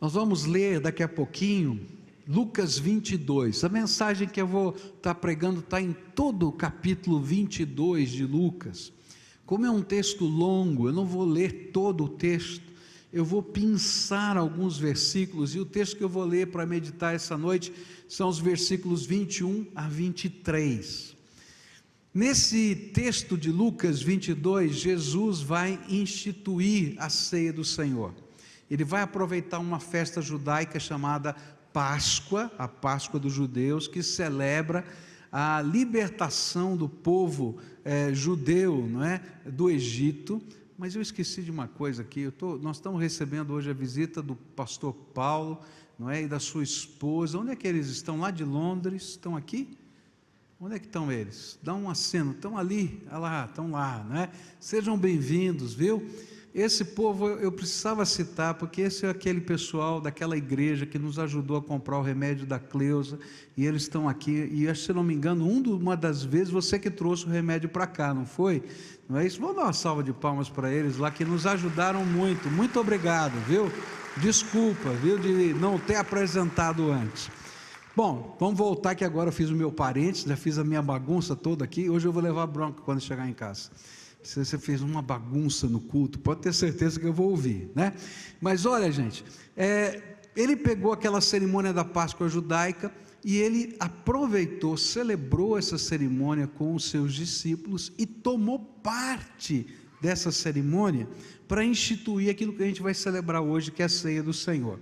Nós vamos ler daqui a pouquinho Lucas 22. A mensagem que eu vou estar pregando está em todo o capítulo 22 de Lucas. Como é um texto longo, eu não vou ler todo o texto, eu vou pinçar alguns versículos, e o texto que eu vou ler para meditar essa noite são os versículos 21 a 23. Nesse texto de Lucas 22, Jesus vai instituir a ceia do Senhor. Ele vai aproveitar uma festa judaica chamada Páscoa, a Páscoa dos judeus, que celebra a libertação do povo judeu, não é, do Egito. Mas eu esqueci de uma coisa aqui, nós estamos recebendo hoje a visita do pastor Paulo, não é, e da sua esposa. Onde é que eles estão? Lá de Londres? Estão aqui? Onde é que estão eles? Dá um aceno, estão ali, olha lá, estão lá, não é? Sejam bem-vindos, viu? Esse povo eu precisava citar, porque esse é aquele pessoal daquela igreja que nos ajudou a comprar o remédio da Cleusa, e eles estão aqui, e se não me engano, uma das vezes você que trouxe o remédio para cá, não foi? Não é isso? Vamos dar uma salva de palmas para eles lá, que nos ajudaram muito. Muito obrigado, viu? Desculpa, viu, de não ter apresentado antes. Bom, vamos voltar, que agora eu fiz o meu parente, já fiz a minha bagunça toda aqui. Hoje eu vou levar bronca quando chegar em casa. Se você fez uma bagunça no culto, pode ter certeza que eu vou ouvir, né? Mas olha, gente, ele pegou aquela cerimônia da Páscoa judaica e ele aproveitou, celebrou essa cerimônia com os seus discípulos e tomou parte dessa cerimônia para instituir aquilo que a gente vai celebrar hoje, que é a ceia do Senhor.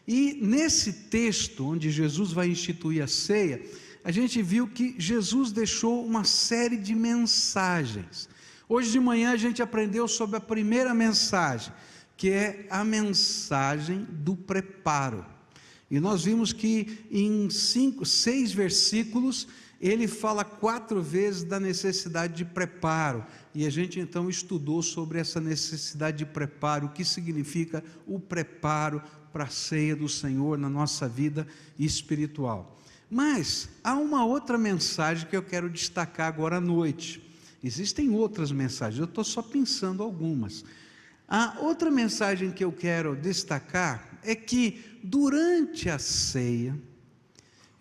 E nesse texto, onde Jesus vai instituir a ceia, a gente viu que Jesus deixou uma série de mensagens. Hoje de manhã a gente aprendeu sobre a primeira mensagem, que é a mensagem do preparo. E nós vimos que em 6 versículos, ele fala 4 vezes da necessidade de preparo. E a gente então estudou sobre essa necessidade de preparo, o que significa o preparo para a ceia do Senhor na nossa vida espiritual. Mas há uma outra mensagem que eu quero destacar agora à noite. Existem outras mensagens, eu estou só pensando algumas. A outra mensagem que eu quero destacar é que durante a ceia,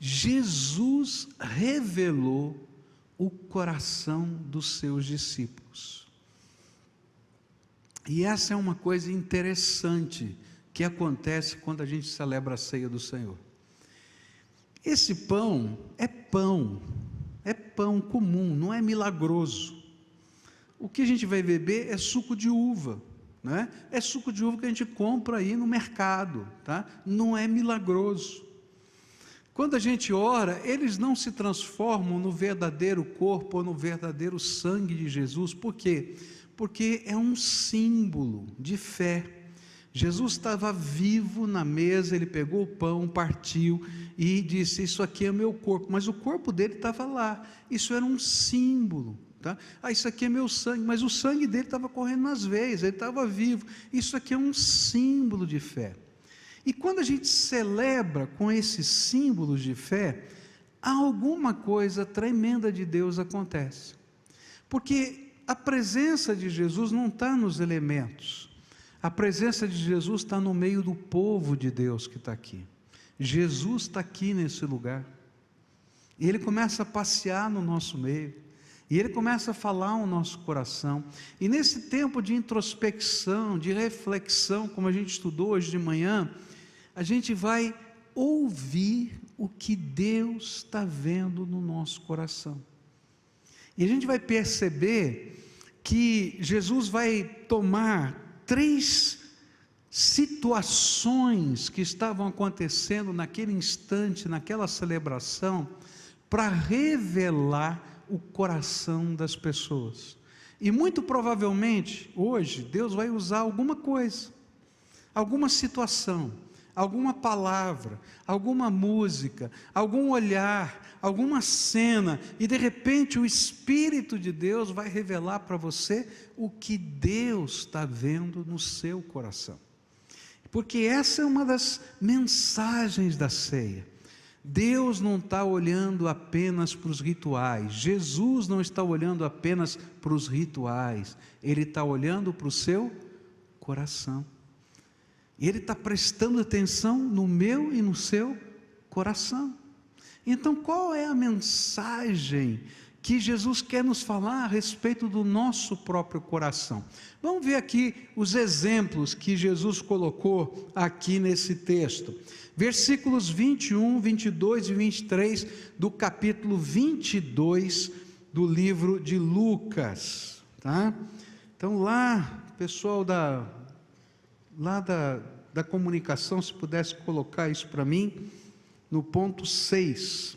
Jesus revelou o coração dos seus discípulos. E essa é uma coisa interessante que acontece quando a gente celebra a ceia do Senhor. Esse pão é pão comum, não é milagroso. O que a gente vai beber é suco de uva, né? É suco de uva que a gente compra aí no mercado, tá? Não é milagroso. Quando a gente ora, eles não se transformam no verdadeiro corpo ou no verdadeiro sangue de Jesus. Por quê? Porque é um símbolo de fé. Jesus estava vivo na mesa, ele pegou o pão, partiu e disse: isso aqui é meu corpo, mas o corpo dele estava lá, isso era um símbolo, tá? Isso aqui é meu sangue, mas o sangue dele estava correndo nas veias, ele estava vivo, isso aqui é um símbolo de fé. E quando a gente celebra com esses símbolos de fé, alguma coisa tremenda de Deus acontece, porque a presença de Jesus não está nos elementos. A presença de Jesus está no meio do povo de Deus que está aqui. Jesus está aqui nesse lugar. E Ele começa a passear no nosso meio. E Ele começa a falar ao nosso coração. E nesse tempo de introspecção, de reflexão, como a gente estudou hoje de manhã, a gente vai ouvir o que Deus está vendo no nosso coração. E a gente vai perceber que Jesus vai tomar 3 situações que estavam acontecendo naquele instante, naquela celebração, para revelar o coração das pessoas. E muito provavelmente, hoje, Deus vai usar alguma coisa, alguma situação, alguma palavra, alguma música, algum olhar, alguma cena, e de repente o Espírito de Deus vai revelar para você o que Deus está vendo no seu coração. Porque essa é uma das mensagens da ceia. Deus não está olhando apenas para os rituais, Jesus não está olhando apenas para os rituais, Ele está olhando para o seu coração. E Ele está prestando atenção no meu e no seu coração. Então, qual é a mensagem que Jesus quer nos falar a respeito do nosso próprio coração? Vamos ver aqui os exemplos que Jesus colocou aqui nesse texto. Versículos 21, 22 e 23 do capítulo 22 do livro de Lucas, tá? Então lá, pessoal da comunicação, se pudesse colocar isso para mim, no ponto 6,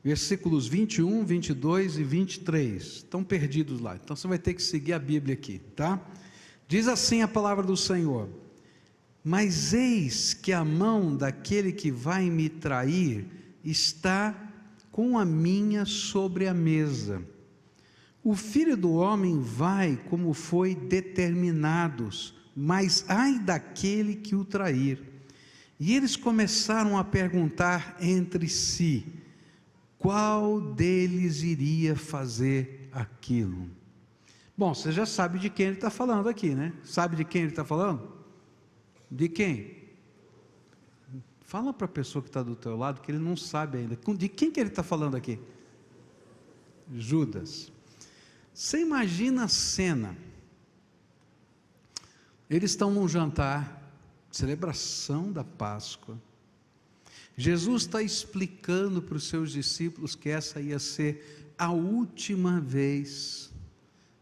versículos 21, 22 e 23, estão perdidos lá, então você vai ter que seguir a Bíblia aqui, tá? Diz assim a palavra do Senhor: mas eis que a mão daquele que vai me trair está com a minha sobre a mesa. O Filho do homem vai como foi determinados, mas ai daquele que o trair. E eles começaram a perguntar entre si, qual deles iria fazer aquilo? Bom, você já sabe de quem ele está falando aqui, né? Sabe de quem ele está falando? De quem? Fala para a pessoa que está do teu lado que ele não sabe ainda. De quem que ele está falando aqui? Judas. Você imagina a cena. Eles estão num jantar, celebração da Páscoa. Jesus está explicando para os seus discípulos que essa ia ser a última vez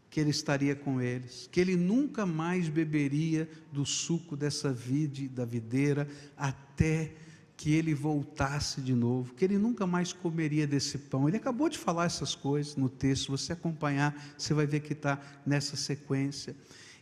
que ele estaria com eles, que ele nunca mais beberia do suco dessa vide, da videira, até que ele voltasse de novo, que ele nunca mais comeria desse pão. Ele acabou de falar essas coisas no texto, se você acompanhar, você vai ver que está nessa sequência.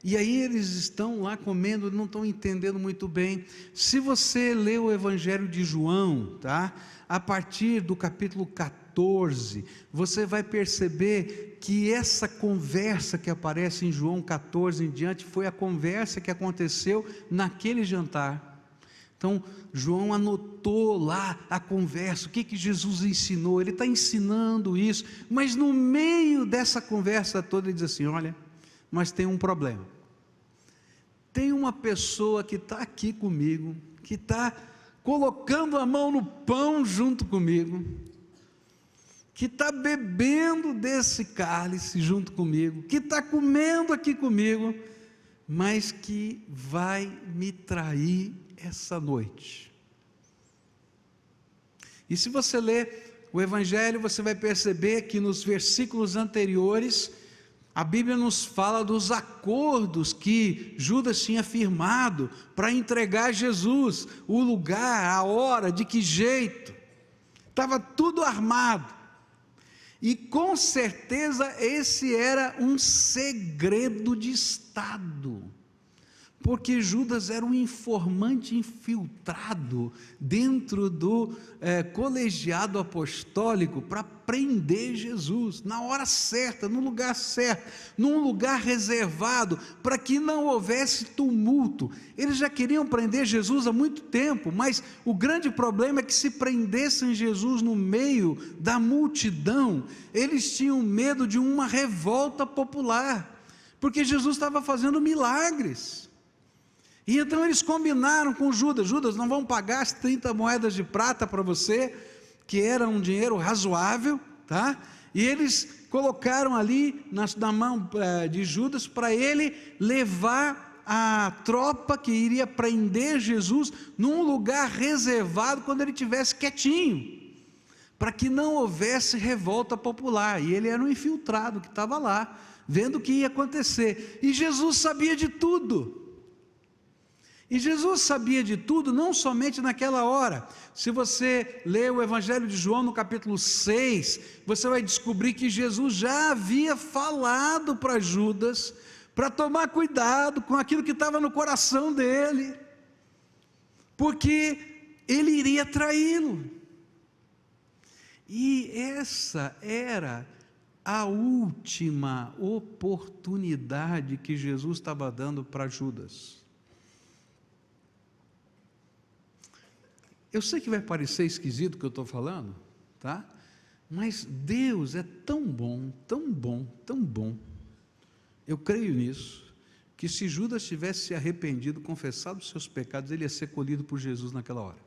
E aí eles estão lá comendo, não estão entendendo muito bem. Se você ler o Evangelho de João, tá? A partir do capítulo 14, você vai perceber que essa conversa que aparece em João 14 em diante, foi a conversa que aconteceu naquele jantar. Então, João anotou lá a conversa, o que Jesus ensinou, ele está ensinando isso, mas no meio dessa conversa toda ele diz assim: olha, mas tem um problema, tem uma pessoa que está aqui comigo, que está colocando a mão no pão junto comigo, que está bebendo desse cálice junto comigo, que está comendo aqui comigo, mas que vai me trair essa noite. E se você ler o Evangelho, você vai perceber que nos versículos anteriores, a Bíblia nos fala dos acordos que Judas tinha firmado para entregar Jesus, o lugar, a hora, de que jeito, estava tudo armado. E com certeza esse era um segredo de Estado, porque Judas era um informante infiltrado dentro do colegiado apostólico para prender Jesus, na hora certa, no lugar certo, num lugar reservado, para que não houvesse tumulto. Eles já queriam prender Jesus há muito tempo, mas o grande problema é que se prendessem Jesus no meio da multidão, eles tinham medo de uma revolta popular, porque Jesus estava fazendo milagres. E então eles combinaram com Judas: Judas, não vão pagar as 30 moedas de prata para você, que era um dinheiro razoável, tá? E eles colocaram ali na mão de Judas, para ele levar a tropa que iria prender Jesus num lugar reservado, quando ele estivesse quietinho, para que não houvesse revolta popular. E ele era um infiltrado que estava lá, vendo o que ia acontecer, e Jesus sabia de tudo. E Jesus sabia de tudo, não somente naquela hora. Se você ler o Evangelho de João no capítulo 6, você vai descobrir que Jesus já havia falado para Judas, para tomar cuidado com aquilo que estava no coração dele, porque ele iria traí-lo. E essa era a última oportunidade que Jesus estava dando para Judas. Eu sei que vai parecer esquisito o que eu estou falando, tá? Mas Deus é tão bom, tão bom, tão bom, eu creio nisso, que que se Judas tivesse se arrependido, confessado os seus pecados, ele ia ser colhido por Jesus naquela hora.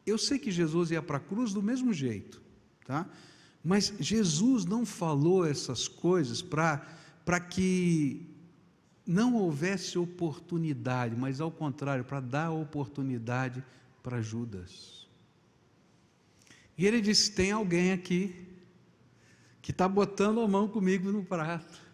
Eu sei que Jesus ia para a cruz do mesmo jeito, tá? Mas Jesus não falou essas coisas para que não houvesse oportunidade, mas ao contrário, para dar oportunidade para Judas. E ele disse: tem alguém aqui que está botando a mão comigo no prato,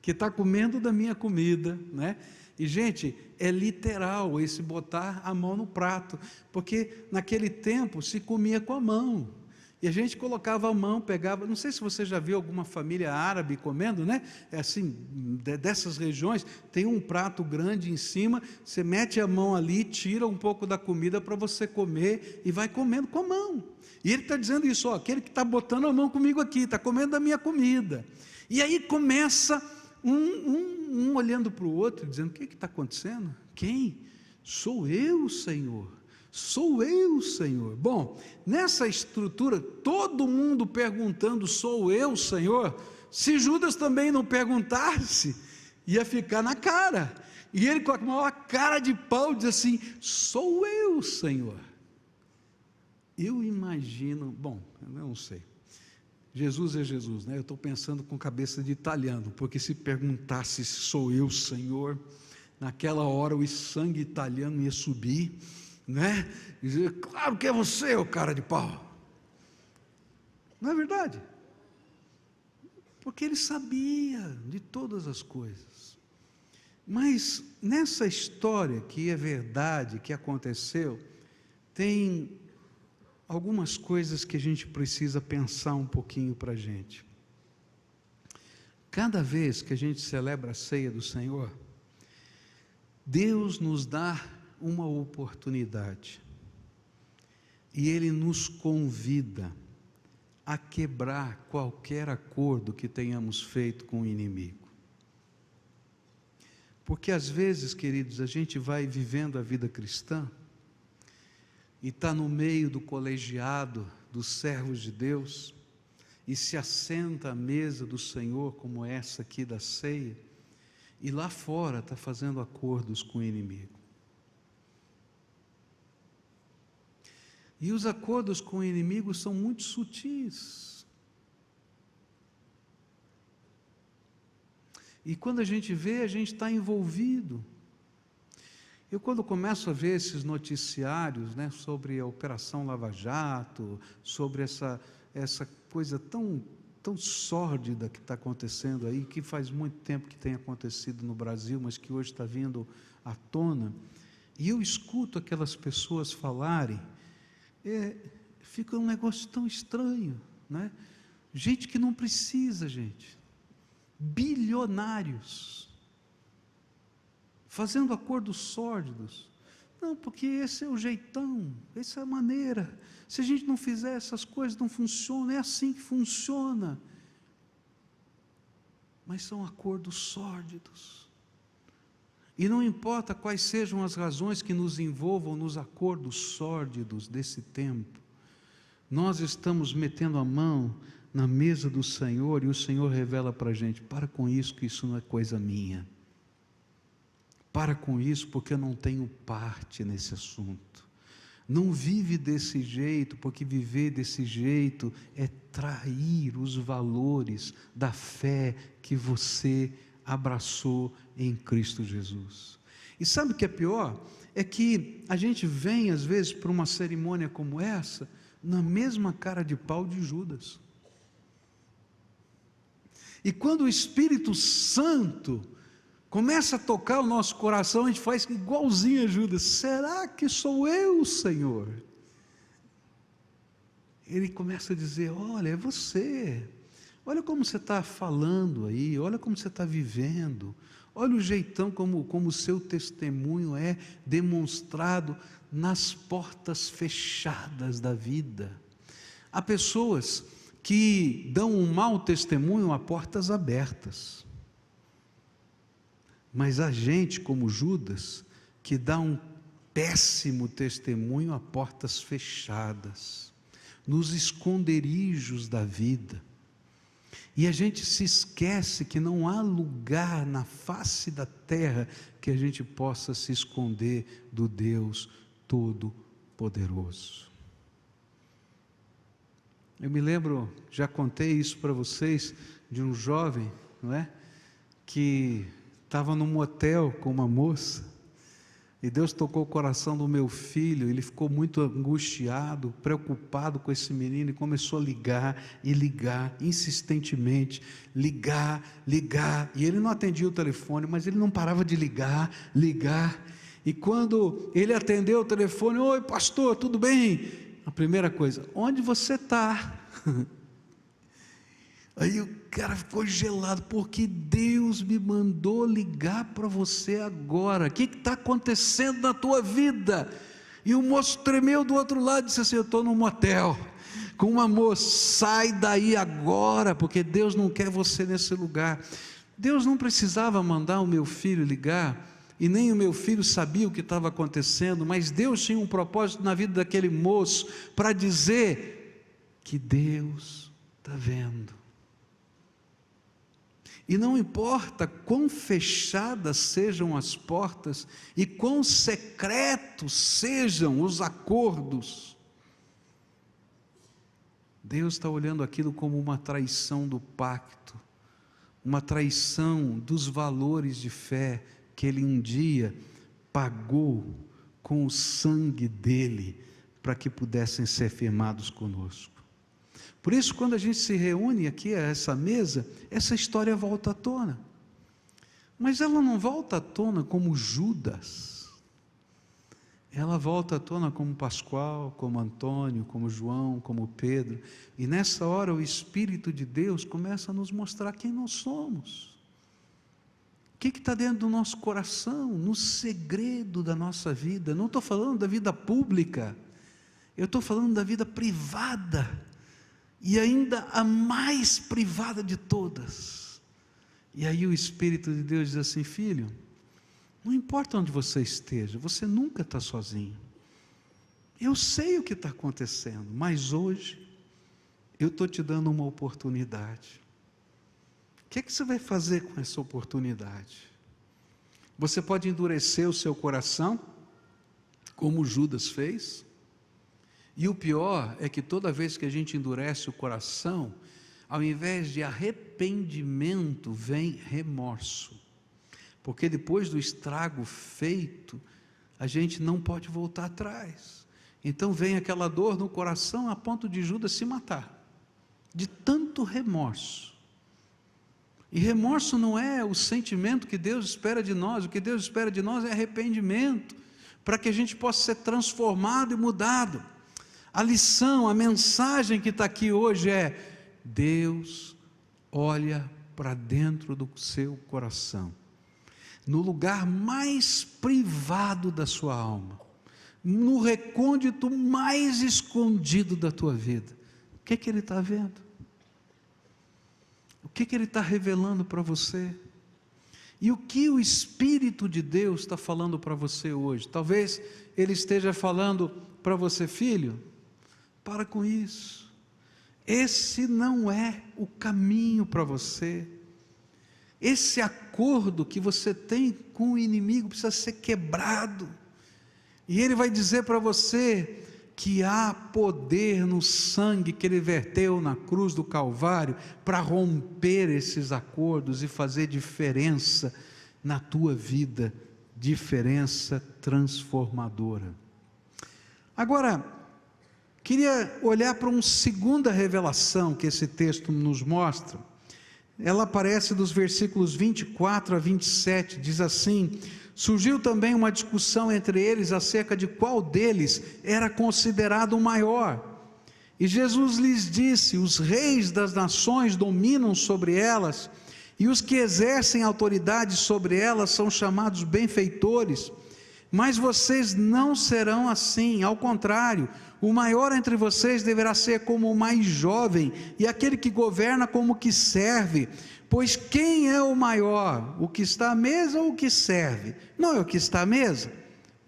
que está comendo da minha comida, né? E gente, é literal esse botar a mão no prato, porque naquele tempo se comia com a mão, e a gente colocava a mão, pegava, não sei se você já viu alguma família árabe comendo, né? É assim, dessas regiões, tem um prato grande em cima, você mete a mão ali, tira um pouco da comida para você comer, e vai comendo com a mão. E ele está dizendo isso, ó, aquele que está botando a mão comigo aqui, está comendo da minha comida. E aí começa um olhando para o outro, dizendo: o que está acontecendo? Quem? Sou eu, Senhor. Sou eu, Senhor. Bom, nessa estrutura, todo mundo perguntando: sou eu, Senhor? Se Judas também não perguntasse, ia ficar na cara. E ele, com a maior cara de pau, diz assim: sou eu, Senhor. Eu imagino, bom, eu não sei. Jesus é Jesus, né? Eu estou pensando com cabeça de italiano, porque se perguntasse se sou eu, Senhor, naquela hora o sangue italiano ia subir, né? E dizer: claro que é você, ô cara de pau. Não é verdade? Porque ele sabia de todas as coisas. Mas nessa história que é verdade, que aconteceu, tem algumas coisas que a gente precisa pensar um pouquinho para a gente. Cada vez que a gente celebra a ceia do Senhor, Deus nos dá uma oportunidade, e Ele nos convida a quebrar qualquer acordo que tenhamos feito com o inimigo. Porque às vezes, queridos, a gente vai vivendo a vida cristã, e está no meio do colegiado dos servos de Deus, e se assenta à mesa do Senhor, como essa aqui da ceia, e lá fora está fazendo acordos com o inimigo. E os acordos com o inimigo são muito sutis. E quando a gente vê, a gente está envolvido. Eu, quando começo a ver esses noticiários, né, sobre a Operação Lava Jato, sobre essa coisa tão sórdida que está acontecendo aí, que faz muito tempo que tem acontecido no Brasil, mas que hoje está vindo à tona, e eu escuto aquelas pessoas falarem, fica um negócio tão estranho, né? Gente que não precisa, gente, bilionários, fazendo acordos sórdidos. Não, porque esse é o jeitão, essa é a maneira. Se a gente não fizer essas coisas, não funciona. É assim que funciona. Mas são acordos sórdidos. E não importa quais sejam as razões que nos envolvam nos acordos sórdidos desse tempo, nós estamos metendo a mão na mesa do Senhor, e o Senhor revela para a gente: para com isso, que isso não é coisa minha. Para com isso, porque eu não tenho parte nesse assunto. Não vive desse jeito, porque viver desse jeito é trair os valores da fé que você abraçou em Cristo Jesus. E sabe o que é pior? É que a gente vem às vezes para uma cerimônia como essa, na mesma cara de pau de Judas. E quando o Espírito Santo começa a tocar o nosso coração, a gente faz igualzinho a Judas: será que sou eu, Senhor? Ele começa a dizer: olha, é você, olha como você está falando aí, olha como você está vivendo, olha o jeitão como o seu testemunho é demonstrado nas portas fechadas da vida. Há pessoas que dão um mau testemunho a portas abertas, mas há gente como Judas que dá um péssimo testemunho a portas fechadas, nos esconderijos da vida. E a gente se esquece que não há lugar na face da terra que a gente possa se esconder do Deus Todo-Poderoso. Eu me lembro, já contei isso para vocês, de um jovem, não é? Que estava num motel com uma moça, e Deus tocou o coração do meu filho. Ele ficou muito angustiado, preocupado com esse menino, e começou a ligar, insistentemente, ligar, e ele não atendia o telefone, mas ele não parava de ligar, e quando ele atendeu o telefone: oi pastor, tudo bem? A primeira coisa: onde você está? Aí o cara ficou gelado, porque Deus me mandou ligar para você agora. O que está acontecendo na tua vida? E o moço tremeu do outro lado e disse assim: eu estou num motel com uma moça. Sai daí agora, porque Deus não quer você nesse lugar. Deus não precisava mandar o meu filho ligar, e nem o meu filho sabia o que estava acontecendo, mas Deus tinha um propósito na vida daquele moço, para dizer que Deus está vendo. E não importa quão fechadas sejam as portas e quão secretos sejam os acordos, Deus está olhando aquilo como uma traição do pacto, uma traição dos valores de fé que Ele um dia pagou com o sangue dEle, para que pudessem ser firmados conosco. Por isso, quando a gente se reúne aqui a essa mesa, essa história volta à tona. Mas ela não volta à tona como Judas. Ela volta à tona como Pascoal, como Antônio, como João, como Pedro. E nessa hora o Espírito de Deus começa a nos mostrar quem nós somos. O que está dentro do nosso coração, no segredo da nossa vida. Não estou falando da vida pública, eu estou falando da vida privada. E ainda a mais privada de todas. E aí o Espírito de Deus diz assim: filho, não importa onde você esteja, você nunca está sozinho. Eu sei o que está acontecendo, mas hoje eu estou te dando uma oportunidade. O que você vai fazer com essa oportunidade? Você pode endurecer o seu coração, como Judas fez. E o pior é que toda vez que a gente endurece o coração, ao invés de arrependimento, vem remorso. Porque depois do estrago feito, a gente não pode voltar atrás. Então vem aquela dor no coração a ponto de Judas se matar, de tanto remorso. E remorso não é o sentimento que Deus espera de nós. O que Deus espera de nós é arrependimento, para que a gente possa ser transformado e mudado. A lição, a mensagem que está aqui hoje é: Deus olha para dentro do seu coração, no lugar mais privado da sua alma, no recôndito mais escondido da tua vida. O que Ele está vendo? O que Ele está revelando para você? E o que o Espírito de Deus está falando para você hoje? Talvez Ele esteja falando para você: filho, para com isso, esse não é o caminho para você. Esse acordo que você tem com o inimigo precisa ser quebrado. E Ele vai dizer para você que há poder no sangue que Ele verteu na cruz do Calvário para romper esses acordos e fazer diferença na tua vida, diferença transformadora. Agora, queria olhar para uma segunda revelação que esse texto nos mostra. Ela aparece dos versículos 24 a 27, diz assim: surgiu também uma discussão entre eles acerca de qual deles era considerado o maior. E Jesus lhes disse: os reis das nações dominam sobre elas, e os que exercem autoridade sobre elas são chamados benfeitores. Mas vocês não serão assim, ao contrário, o maior entre vocês deverá ser como o mais jovem, e aquele que governa como o que serve. Pois quem é o maior, o que está à mesa ou o que serve? Não é o que está à mesa,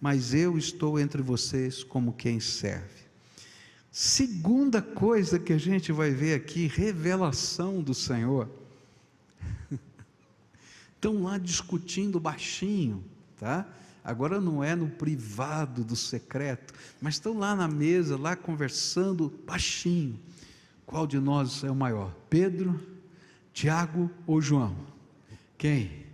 mas eu estou entre vocês como quem serve. Segunda coisa que a gente vai ver aqui, revelação do Senhor. Estão lá discutindo baixinho, tá? Agora não é no privado do secreto, mas estão lá na mesa, lá conversando baixinho. Qual de nós é o maior? Pedro, Tiago ou João? Quem?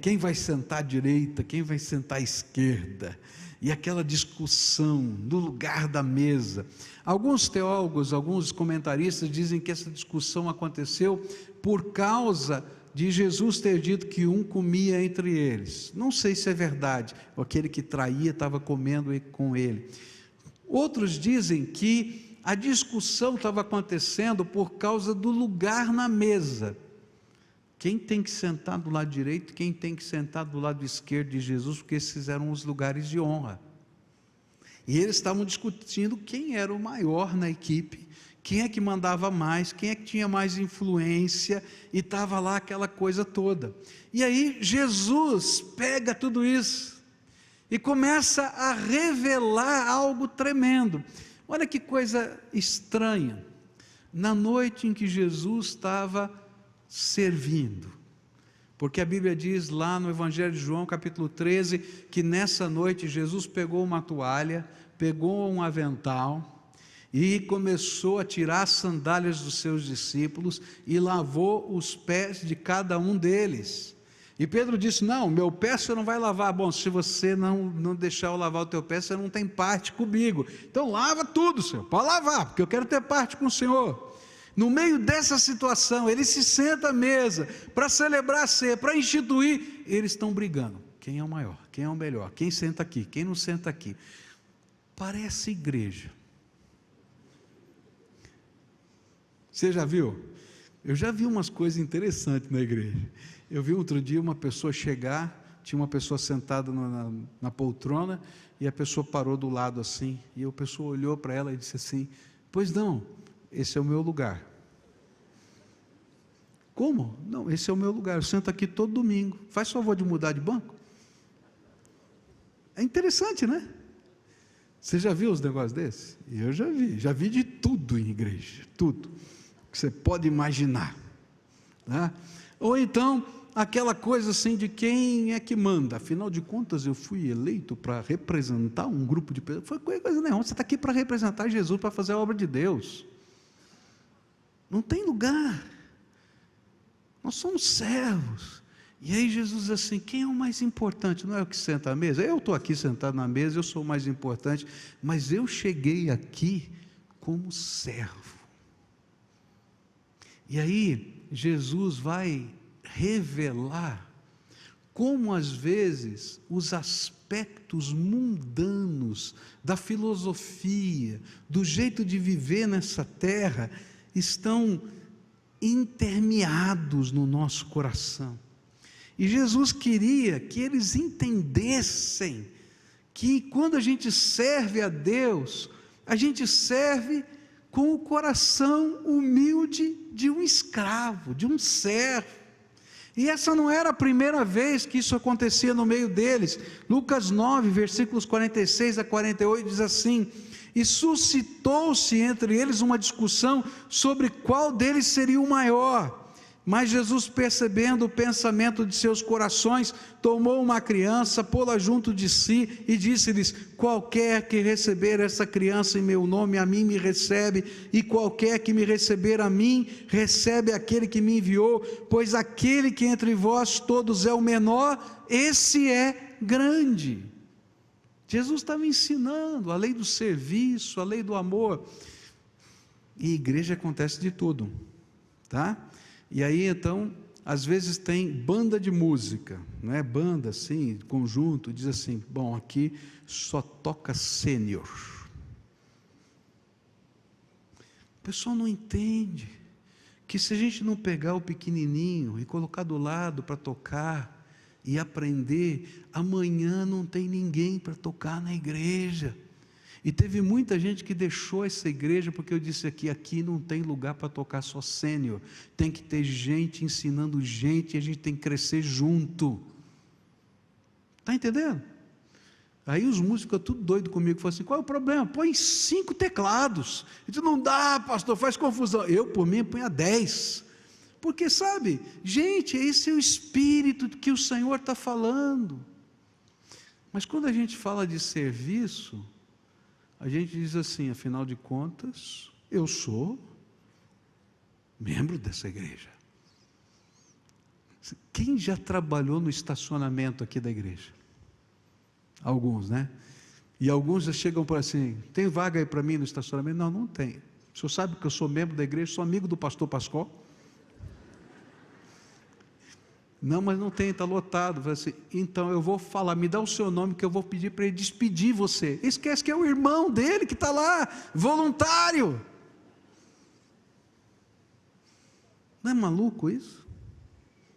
Quem vai sentar à direita? Quem vai sentar à esquerda? E aquela discussão no lugar da mesa. Alguns teólogos, alguns comentaristas dizem que essa discussão aconteceu por causa de Jesus ter dito que um comia entre eles. Não sei se é verdade, aquele que traía estava comendo com ele. Outros dizem que a discussão estava acontecendo por causa do lugar na mesa. Quem tem que sentar do lado direito, quem tem que sentar do lado esquerdo de Jesus, porque esses eram os lugares de honra. E eles estavam discutindo quem era o maior na equipe, quem é que mandava mais, quem é que tinha mais influência, e estava lá aquela coisa toda. E aí Jesus pega tudo isso e começa a revelar algo tremendo. Olha que coisa estranha. Na noite em que Jesus estava servindo, porque a Bíblia diz lá no Evangelho de João capítulo 13, que nessa noite Jesus pegou uma toalha, pegou um avental e começou a tirar as sandálias dos seus discípulos e lavou os pés de cada um deles. E Pedro disse: não, meu pé você não vai lavar. Bom, se você não deixar eu lavar o teu pé, você não tem parte comigo. Então lava tudo, Senhor, pode lavar, porque eu quero ter parte com o Senhor. No meio dessa situação, ele se senta à mesa para celebrar a ceia, para instituir. Eles estão brigando: quem é o maior, quem é o melhor, quem senta aqui, quem não senta aqui. Parece igreja. Você já viu? Eu já vi umas coisas interessantes na igreja. Eu vi outro dia uma pessoa chegar, tinha uma pessoa sentada na poltrona, e a pessoa parou do lado assim, e a pessoa olhou para ela e disse assim: pois não, esse é o meu lugar. Como? Não, esse é o meu lugar, eu sento aqui todo domingo. Faz favor de mudar de banco. É interessante, né? Você já viu os negócios desses? Eu já vi de tudo em igreja, tudo que você pode imaginar, né? Ou então aquela coisa assim de quem é que manda. Afinal de contas, eu fui eleito para representar um grupo de pessoas. Foi coisa nenhuma, você está aqui para representar Jesus, para fazer a obra de Deus. Não tem lugar. Nós somos servos. E aí Jesus diz assim: quem é o mais importante? Não é o que senta à mesa? Eu estou aqui sentado na mesa, eu sou o mais importante, mas eu cheguei aqui como servo. E aí Jesus vai revelar como às vezes os aspectos mundanos da filosofia, do jeito de viver nessa terra, estão intermeados no nosso coração. E Jesus queria que eles entendessem que quando a gente serve a Deus, a gente serve com o coração humilde de um escravo, de um servo. E essa não era a primeira vez que isso acontecia no meio deles. Lucas 9, versículos 46 a 48 diz assim: e suscitou-se entre eles uma discussão sobre qual deles seria o maior. Mas Jesus, percebendo o pensamento de seus corações, tomou uma criança, pô-la junto de si e disse-lhes: qualquer que receber essa criança em meu nome, a mim me recebe, e qualquer que me receber a mim, recebe aquele que me enviou, pois aquele que entre vós todos é o menor, esse é grande. Jesus estava ensinando a lei do serviço, a lei do amor. E igreja acontece de tudo, tá? E aí então, às vezes tem banda de música, não é? Banda assim, conjunto, diz assim: bom, aqui só toca sênior. O pessoal não entende que se a gente não pegar o pequenininho e colocar do lado para tocar e aprender, amanhã não tem ninguém para tocar na igreja. E teve muita gente que deixou essa igreja, porque eu disse aqui não tem lugar para tocar só sênior, tem que ter gente ensinando gente, e a gente tem que crescer junto. Está entendendo? Aí os músicos ficam tudo doido comigo, falam assim, qual é o problema? Põe 5 teclados. Eu disse, não dá, pastor, faz confusão. Eu, por mim, ponho 10. Porque, sabe, gente, esse é o espírito que o Senhor está falando. Mas quando a gente fala de serviço, a gente diz assim, afinal de contas, eu sou membro dessa igreja. Quem já trabalhou no estacionamento aqui da igreja? Alguns, né? E alguns já chegam para assim, tem vaga aí para mim no estacionamento? Não, não tem. O senhor sabe que eu sou membro da igreja, sou amigo do pastor Pascoal? Não, mas não tem, está lotado. Fala assim, então eu vou falar, me dá o seu nome que eu vou pedir para ele despedir você. Esquece que é o irmão dele que está lá, voluntário. Não é maluco isso?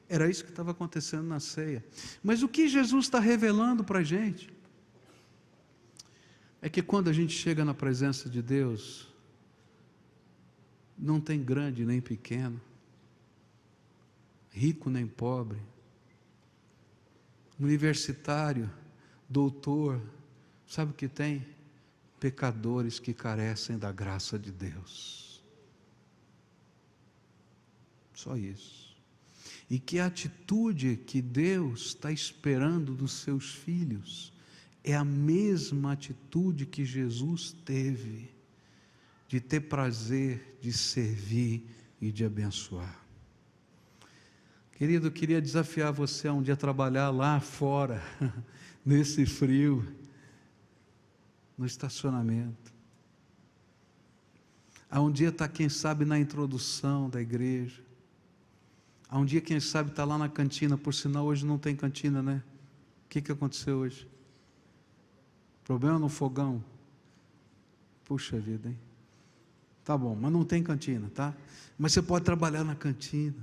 Era isso que estava acontecendo na ceia. Mas o que Jesus está revelando para a gente? É que quando a gente chega na presença de Deus, não tem grande nem pequeno, rico nem pobre, universitário, doutor, sabe o que tem? Pecadores que carecem da graça de Deus. Só isso. E que a atitude que Deus está esperando dos seus filhos é a mesma atitude que Jesus teve, de ter prazer, de servir e de abençoar. Querido, eu queria desafiar você a um dia trabalhar lá fora, nesse frio, no estacionamento. A um dia estar, quem sabe, na introdução da igreja. A um dia, quem sabe, estar lá na cantina, por sinal, hoje não tem cantina, né? O que aconteceu hoje? Problema no fogão? Puxa vida, hein? Tá bom, mas não tem cantina, tá? Mas você pode trabalhar na cantina.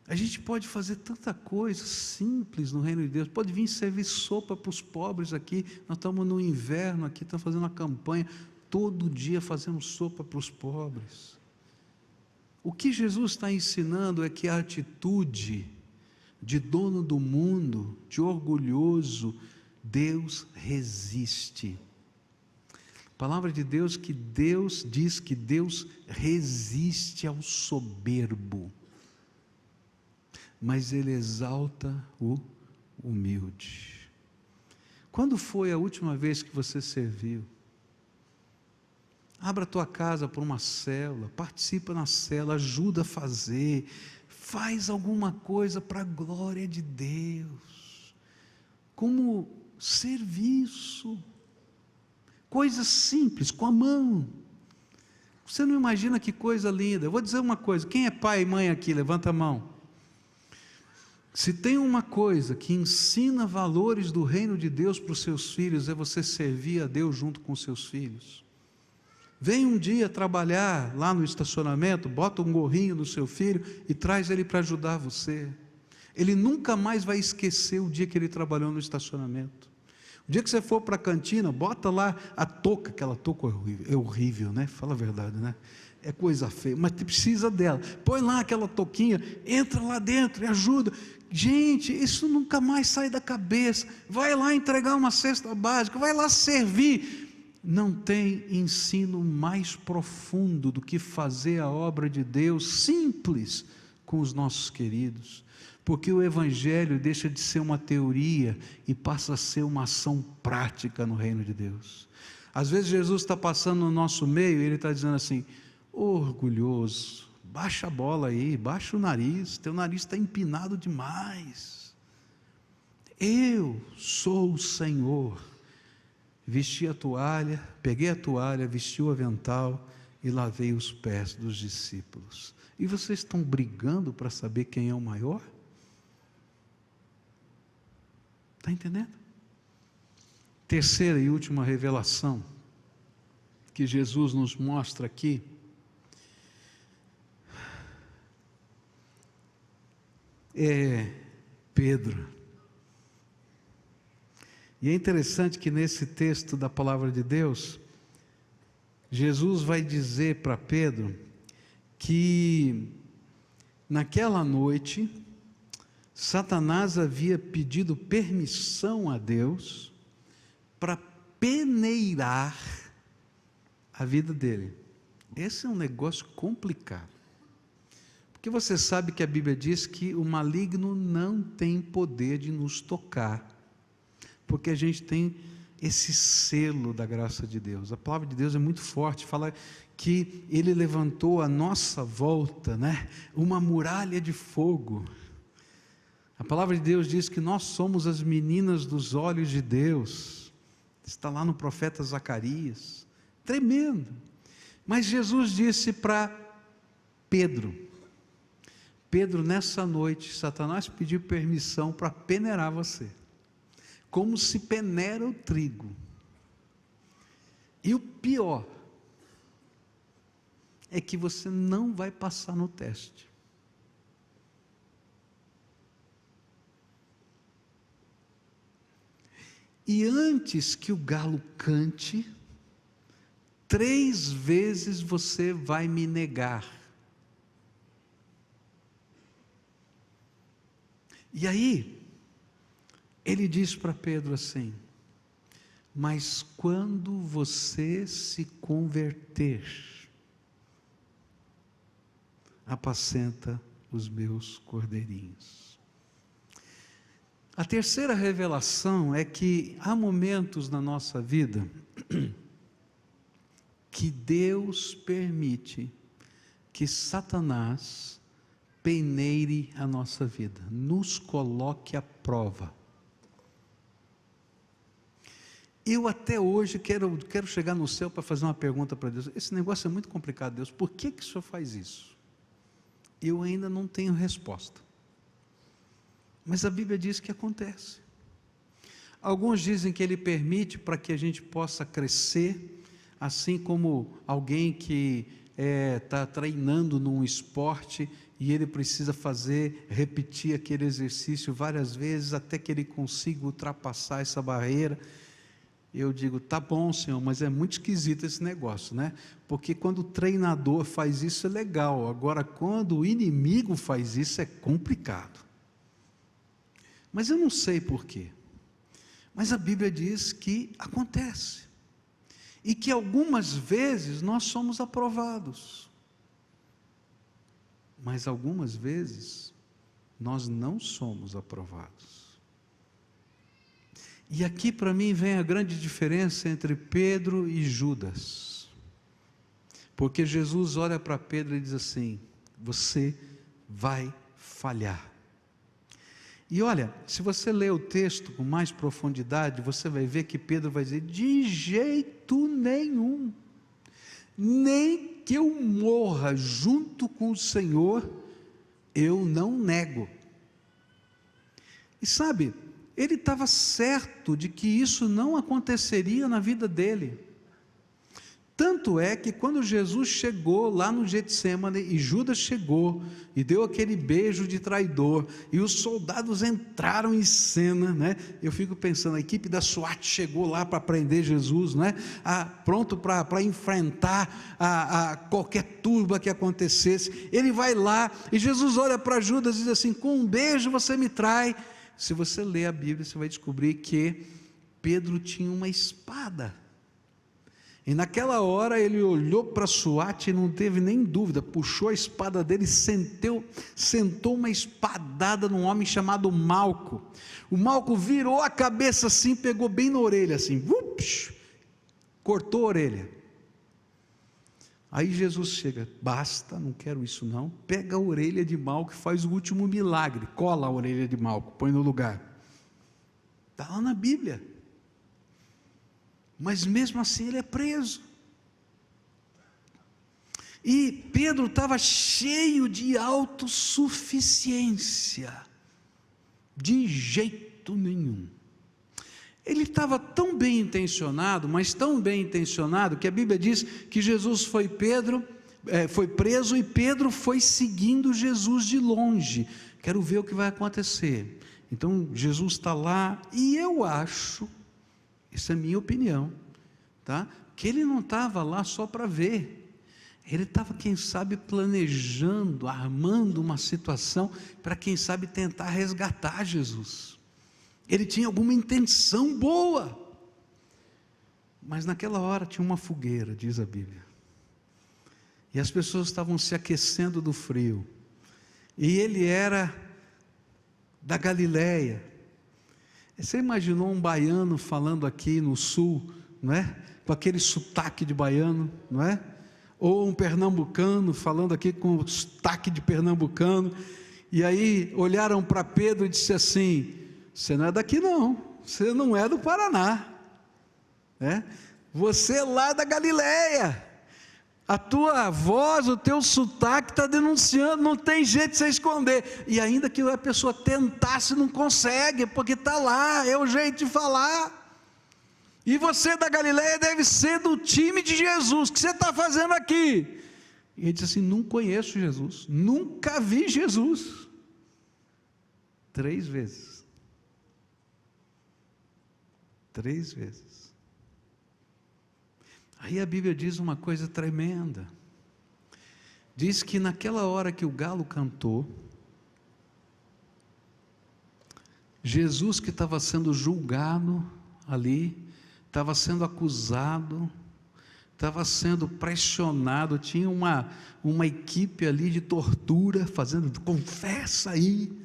A gente pode fazer tanta coisa simples no reino de Deus. Pode vir servir sopa para os pobres aqui. Nós estamos no inverno aqui, estamos fazendo uma campanha. Todo dia fazemos sopa para os pobres. O que Jesus está ensinando é que a atitude de dono do mundo, de orgulhoso, Deus resiste. A palavra de Deus que Deus diz que Deus resiste ao soberbo, mas Ele exalta o humilde. Quando foi a última vez que você serviu? Abra a tua casa para uma célula, participa na célula, ajuda a fazer, faz alguma coisa para a glória de Deus, como serviço, coisas simples, com a mão. Você não imagina que coisa linda. Eu vou dizer uma coisa, quem é pai e mãe aqui, levanta a mão. Se tem uma coisa que ensina valores do reino de Deus para os seus filhos, é você servir a Deus junto com os seus filhos. Vem um dia trabalhar lá no estacionamento, bota um gorrinho no seu filho e traz ele para ajudar você. Ele nunca mais vai esquecer o dia que ele trabalhou no estacionamento. O dia que você for para a cantina, bota lá a touca, aquela touca é horrível, né? Fala a verdade, né? É coisa feia, mas precisa dela. Põe lá aquela touquinha, entra lá dentro e ajuda. Gente, isso nunca mais sai da cabeça. Vai lá entregar uma cesta básica, vai lá servir. Não tem ensino mais profundo do que fazer a obra de Deus simples com os nossos queridos, porque o Evangelho deixa de ser uma teoria e passa a ser uma ação prática no reino de Deus. Às vezes Jesus está passando no nosso meio e Ele está dizendo assim, orgulhoso, baixa a bola aí, baixa o nariz, teu nariz está empinado demais. Eu sou o Senhor. Vesti a toalha, peguei a toalha, vesti o avental e lavei os pés dos discípulos. E vocês estão brigando para saber quem é o maior? Está entendendo? Terceira e última revelação que Jesus nos mostra aqui é Pedro. E é interessante que nesse texto da palavra de Deus, Jesus vai dizer para Pedro que naquela noite Satanás havia pedido permissão a Deus para peneirar a vida dele. Esse é um negócio complicado, porque você sabe que a Bíblia diz que o maligno não tem poder de nos tocar, porque a gente tem esse selo da graça de Deus. A palavra de Deus é muito forte, fala que Ele levantou à nossa volta, né, uma muralha de fogo. A palavra de Deus diz que nós somos as meninas dos olhos de Deus, está lá no profeta Zacarias, tremendo. Mas Jesus disse para Pedro, nessa noite, Satanás pediu permissão para peneirar você, como se peneira o trigo. E o pior é que você não vai passar no teste. E antes que o galo cante, 3 vezes você vai me negar. E aí, ele diz para Pedro assim: mas quando você se converter, apacenta os meus cordeirinhos. A terceira revelação é que há momentos na nossa vida que Deus permite que Satanás peneire a nossa vida, nos coloque à prova. Eu até hoje quero chegar no céu para fazer uma pergunta para Deus. Esse negócio é muito complicado, Deus, por que o Senhor faz isso? Eu ainda não tenho resposta. Mas a Bíblia diz que acontece. Alguns dizem que Ele permite para que a gente possa crescer, assim como alguém que está treinando num esporte e ele precisa repetir aquele exercício várias vezes até que ele consiga ultrapassar essa barreira. Eu digo, tá bom, Senhor, mas é muito esquisito esse negócio, né? Porque quando o treinador faz isso é legal, agora quando o inimigo faz isso é complicado. Mas eu não sei porquê, mas a Bíblia diz que acontece, e que algumas vezes nós somos aprovados, mas algumas vezes nós não somos aprovados. E aqui para mim vem a grande diferença entre Pedro e Judas, porque Jesus olha para Pedro e diz assim: você vai falhar. E olha, se você ler o texto com mais profundidade, você vai ver que Pedro vai dizer: de jeito nenhum, nem que eu morra junto com o Senhor, eu não nego. E sabe, ele estava certo de que isso não aconteceria na vida dele. Tanto é que quando Jesus chegou lá no Getsêmani, e Judas chegou, e deu aquele beijo de traidor, e os soldados entraram em cena, né? Eu fico pensando, a equipe da SWAT chegou lá para prender Jesus, né? Pronto para enfrentar a qualquer turba que acontecesse. Ele vai lá, e Jesus olha para Judas e diz assim: com um beijo você me trai. Se você ler a Bíblia, você vai descobrir que Pedro tinha uma espada. E naquela hora ele olhou para a SWAT e não teve nem dúvida, puxou a espada dele e sentou uma espadada num homem chamado Malco. O Malco virou a cabeça assim, pegou bem na orelha assim, ups, cortou a orelha. Aí Jesus chega: basta, não quero isso não, pega a orelha de Malco e faz o último milagre, cola a orelha de Malco, põe no lugar. Está lá na Bíblia. Mas mesmo assim ele é preso. E Pedro estava cheio de autossuficiência, de jeito nenhum. Ele estava tão bem intencionado, mas tão bem intencionado, que a Bíblia diz que Jesus foi preso e Pedro foi seguindo Jesus de longe. Quero ver o que vai acontecer. Então Jesus está lá, e eu acho, isso é minha opinião, tá? Que ele não estava lá só para ver, ele estava, quem sabe, planejando, armando uma situação para, quem sabe, tentar resgatar Jesus. Ele tinha alguma intenção boa. Mas naquela hora tinha uma fogueira, diz a Bíblia. E as pessoas estavam se aquecendo do frio. E ele era da Galileia. Você imaginou um baiano falando aqui no sul, não é? Com aquele sotaque de baiano, não é? Ou um pernambucano falando aqui com o sotaque de pernambucano. E aí olharam para Pedro e disse assim: você não é daqui não, você não é do Paraná, né? Você é lá da Galileia. A tua voz, o teu sotaque está denunciando, não tem jeito de você esconder. E ainda que a pessoa tentasse, não consegue, porque está lá, é o jeito de falar. E você da Galileia deve ser do time de Jesus. O que você está fazendo aqui? E ele disse assim: não conheço Jesus, nunca vi Jesus. 3 vezes. 3 vezes. Aí a Bíblia diz uma coisa tremenda. Diz que naquela hora que o galo cantou, Jesus, que estava sendo julgado ali, estava sendo acusado, estava sendo pressionado, tinha uma equipe ali de tortura, fazendo, confessa aí.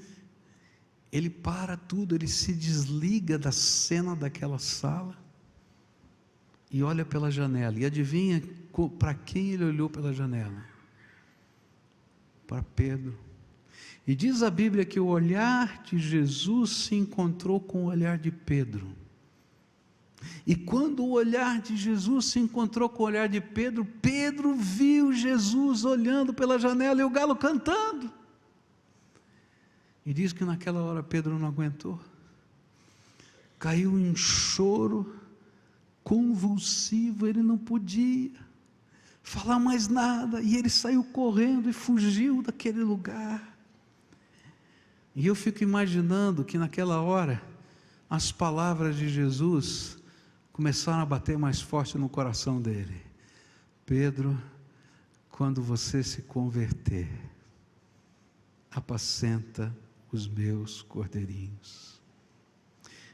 Ele para tudo, ele se desliga da cena daquela sala, e olha pela janela, e adivinha para quem ele olhou pela janela? Para Pedro. E diz a Bíblia que o olhar de Jesus se encontrou com o olhar de Pedro. E quando o olhar de Jesus se encontrou com o olhar de Pedro, Pedro viu Jesus olhando pela janela e o galo cantando. E diz que naquela hora Pedro não aguentou, caiu em choro convulsivo, ele não podia falar mais nada, e ele saiu correndo e fugiu daquele lugar. E eu fico imaginando que naquela hora as palavras de Jesus começaram a bater mais forte no coração dele: Pedro, quando você se converter, apacenta os meus cordeirinhos.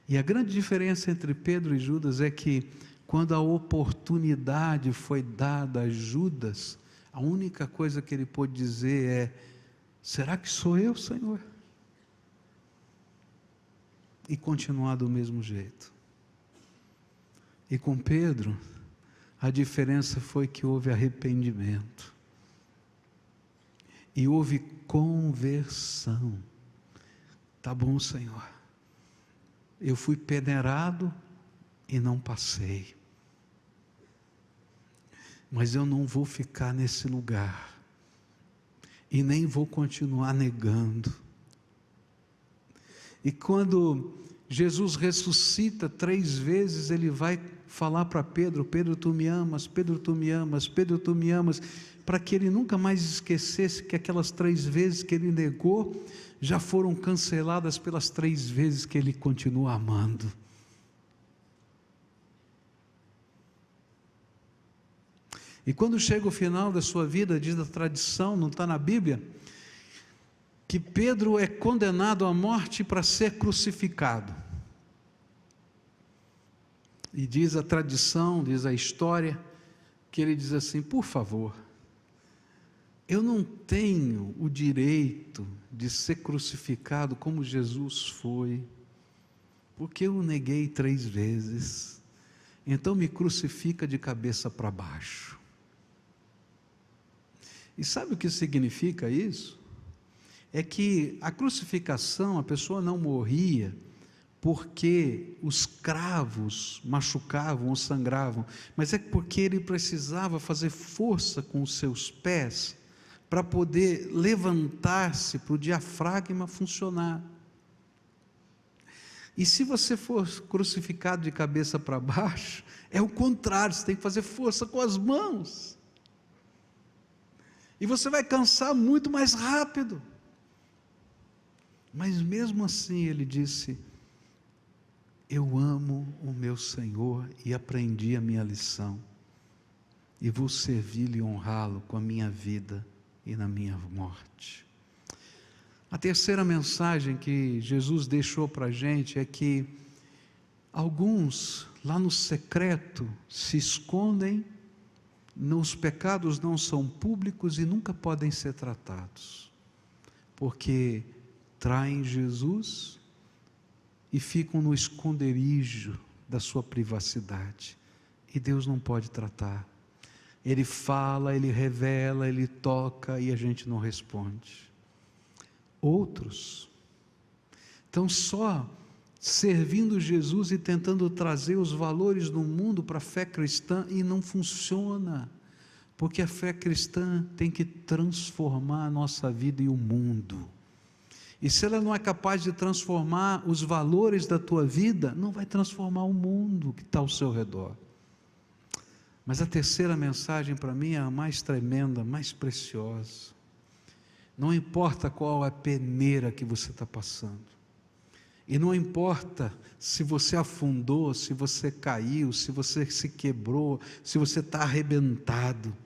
E a grande diferença entre Pedro e Judas é que, quando a oportunidade foi dada a Judas, a única coisa que ele pôde dizer é: será que sou eu, Senhor? E continuar do mesmo jeito. E com Pedro, a diferença foi que houve arrependimento, e houve conversão. Tá bom, Senhor, eu fui peneirado e não passei, mas eu não vou ficar nesse lugar, e nem vou continuar negando. E quando Jesus ressuscita 3 vezes, ele vai falar para Pedro: Pedro, tu me amas, Pedro, tu me amas, Pedro, tu me amas, para que ele nunca mais esquecesse que aquelas 3 vezes que ele negou, já foram canceladas pelas 3 vezes que ele continua amando. E quando chega o final da sua vida, diz a tradição, não está na Bíblia, que Pedro é condenado à morte para ser crucificado. E diz a tradição, diz a história, que ele diz assim: por favor, eu não tenho o direito de ser crucificado como Jesus foi, porque eu o neguei 3 vezes, então me crucifica de cabeça para baixo. E sabe o que significa isso? É que a crucificação, a pessoa não morria porque os cravos machucavam ou sangravam, mas é porque ele precisava fazer força com os seus pés para poder levantar-se, para o diafragma funcionar. E se você for crucificado de cabeça para baixo, é o contrário, você tem que fazer força com as mãos, e você vai cansar muito mais rápido. Mas mesmo assim ele disse: eu amo o meu Senhor e aprendi a minha lição, e vou servi-lo e honrá-lo com a minha vida e na minha morte. A terceira mensagem que Jesus deixou para a gente é que Alguns, lá no secreto, se escondem, os pecados não são públicos e nunca podem ser tratados, porque traem Jesus e ficam no esconderijo da sua privacidade, e Deus não pode tratar. Ele fala, Ele revela, Ele toca e a gente não responde. Outros estão só servindo Jesus e tentando trazer os valores do mundo para a fé cristã, e não funciona, porque a fé cristã tem que transformar a nossa vida e o mundo, e se ela não é capaz de transformar os valores da tua vida, não vai transformar o mundo que está ao seu redor. Mas a terceira mensagem para mim é a mais tremenda, mais preciosa. Não importa qual a peneira que você está passando, e não importa se você afundou, se você caiu, se você se quebrou, se você está arrebentado,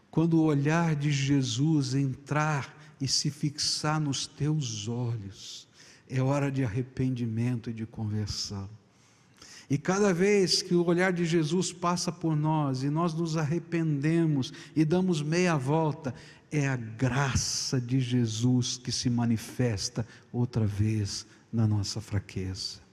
quando o olhar de Jesus entrar e se fixar nos teus olhos, é hora de arrependimento e de conversão. E cada vez que o olhar de Jesus passa por nós, e nós nos arrependemos e damos meia volta, é a graça de Jesus que se manifesta outra vez na nossa fraqueza.